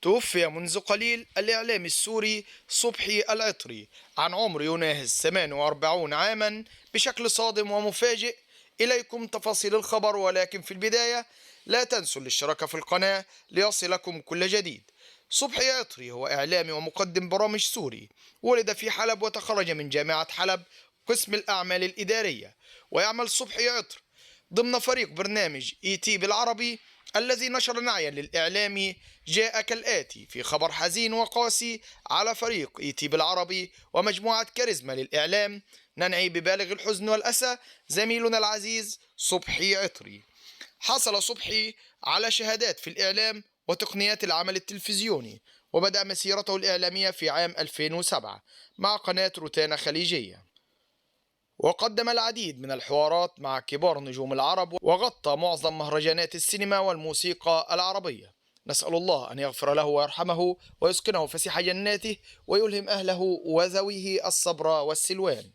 توفي منذ قليل الإعلامي السوري صبحي العطري عن عمر يناهز 48 عاما بشكل صادم ومفاجئ. إليكم تفاصيل الخبر، ولكن في البداية لا تنسوا الاشتراك في القناة ليصلكم كل جديد. صبحي عطري هو إعلامي ومقدم برامج سوري. ولد في حلب وتخرج من جامعة حلب قسم الأعمال الإدارية. ويعمل صبحي عطر ضمن فريق برنامج اي تي بالعربي الذي نشر نعيا للإعلام جاء كالآتي في خبر حزين وقاسي على فريق اي تي بالعربي ومجموعة كاريزما للإعلام. ننعي ببالغ الحزن والأسى زميلنا العزيز صبحي عطري. حصل صبحي على شهادات في الإعلام وتقنيات العمل التلفزيوني، وبدأ مسيرته الإعلامية في عام 2007 مع قناة روتانا خليجية، وقدم العديد من الحوارات مع كبار نجوم العرب، وغطى معظم مهرجانات السينما والموسيقى العربية. نسأل الله أن يغفر له ويرحمه ويسكنه فسيح جناته ويلهم أهله وذويه الصبر والسلوان.